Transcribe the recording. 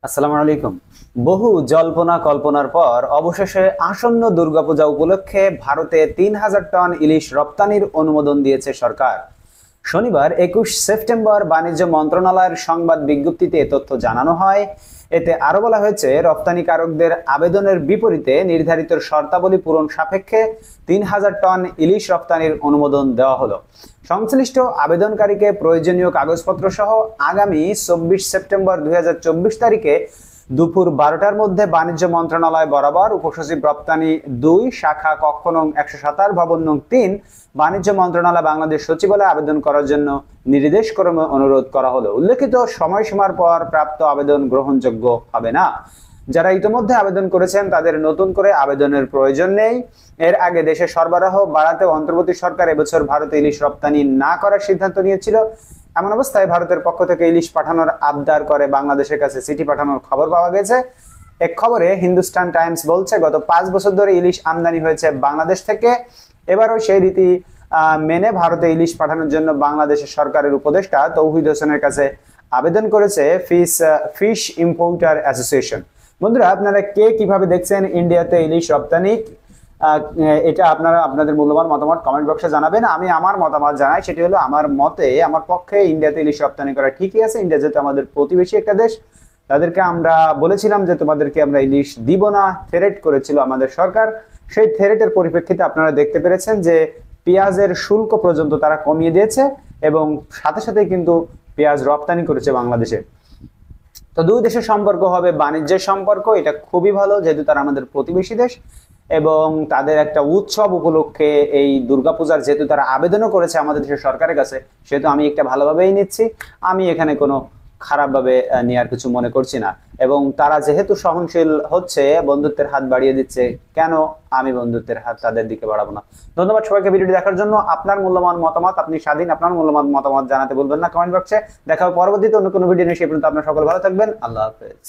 আসসালামু আলাইকুম। বহু জল্পনা কল্পনার পর অবশেষে আসন্ন দুর্গাপূজা উপলক্ষে ভারতে ৩,০০০ টন ইলিশ রপ্তানির অনুমোদন দিয়েছে সরকার। শনিবার ২১ সেপ্টেম্বর বাণিজ্য মন্ত্রণালয়ের সংবাদ বিজ্ঞপ্তিতে এ তথ্য জানানো হয়। এতে আরো বলা হয়েছে, রপ্তানিকারকদের আবেদনের বিপরীতে নির্ধারিত শর্তাবলী পূরণ সাপেক্ষে ৩,০০০ টন ইলিশ রপ্তানির অনুমোদন দেওয়া হলো। সংশ্লিষ্ট আবেদনকারীকে প্রয়োজনীয় কাগজপত্র সহ আগামী ২৪ সেপ্টেম্বর ২০২৪ তারিখে দুপুর ১২টার মধ্যে বাণিজ্য মন্ত্রণালয় বরাবর উপসচিব রপ্তানি ২ শাখা কক্ষ নং ১২৭ ভবন নং ৩ বাণিজ্য মন্ত্রণালয় বাংলাদেশ সচিবালয়ে আবেদন করার জন্য নির্দেশক্রমে অনুরোধ করা হলো। উল্লেখিত সময়সীমার পর প্রাপ্ত আবেদন গ্রহণযোগ্য হবে না। যারা ইতিমধ্যে আবেদন করেছেন তাদের নতুন করে আবেদনের প্রয়োজন নেই। এর আগে দেশে সরবরাহ বাড়াতে অন্তর্বর্তী সরকার এবছর ভারতে ইলিশ রপ্তানি না করার সিদ্ধান্ত নিয়েছিল। এমন অবস্থায় ভারতের পক্ষ থেকে ইলিশ পাঠানোর আবদার করে বাংলাদেশের কাছে চিঠি পাঠানোর খবর পাওয়া গেছে। এক খবরে হিন্দুস্তান টাইমস বলছে, গত ৫ বছর ধরে ইলিশ আমদানি হয়েছে বাংলাদেশ থেকে। এবারও সেই রীতি মেনে ভারতে ইলিশ পাঠানোর জন্য বাংলাদেশের সরকারের উপদেষ্টা তৌহিদ হোসেনের কাছে আবেদন করেছে ফিশ ইম্পোর্টার অ্যাসোসিয়েশন। বন্ধুরা, আপনারা কে কিভাবে দেখছেন ইন্ডিয়াতে ইলিশ রপ্তানি? এটা আপনারা আপনাদের মূল্যবান মতামত কমেন্ট বক্সে জানাবেন। আমি আমার মতামত জানাই, সেটি হলো আমার মতে আমার পক্ষে ইন্ডিয়াতে ইলিশ রপ্তানি করা ঠিকই আছে। ইন্ডিয়া যেহেতু আমাদের প্রতিবেশী একটা দেশ, তাদেরকে আমরা বলেছিলাম যে তোমাদেরকে আমরা ইলিশ দিব না, থ্রেট করেছিল আমাদের সরকার। সেই থ্রেটের পরিপ্রেক্ষিতে আপনারা দেখতে পেরেছেন যে পেঁয়াজের শুল্ক পর্যন্ত তারা কমিয়ে দিয়েছে এবং সাথে সাথে কিন্তু পেঁয়াজ রপ্তানি করেছে বাংলাদেশে। তো দুই দেশের সম্পর্ক হবে বাণিজ্যের সম্পর্ক, এটা খুবই ভালো যেহেতু তারা আমাদের প্রতিবেশী দেশ এবং তাদের একটা উৎসব উপলক্ষে এই দুর্গাপূজার যেহেতু তারা আবেদনও করেছে আমাদের দেশের সরকারের কাছে, সেহেতু আমি একটা ভালোভাবেই নিচ্ছি। আমি এখানে কোনো খারাপভাবে নেওয়ার কিছু মনে করছি না। এবং তারা যেহেতু সহনশীল হচ্ছে, বন্ধুত্বের হাত বাড়িয়ে দিচ্ছে, কেন আমি বন্ধুত্বের হাত তাদের দিকে বাড়াবো না? ধন্যবাদ সবাইকে ভিডিওটি দেখার জন্য। আপনার মূল্যবান মতামত, আপনি স্বাধীন, আপনার মূল্যবান মতামত জানাতে বলবেন না কমেন্ট বক্সে। দেখা হবে পরবর্তীতে অন্য কোনো ভিডিও নিয়ে। সেই পর্যন্ত আপনারা সকলে ভালো থাকবেন। আল্লাহ হাফেজ।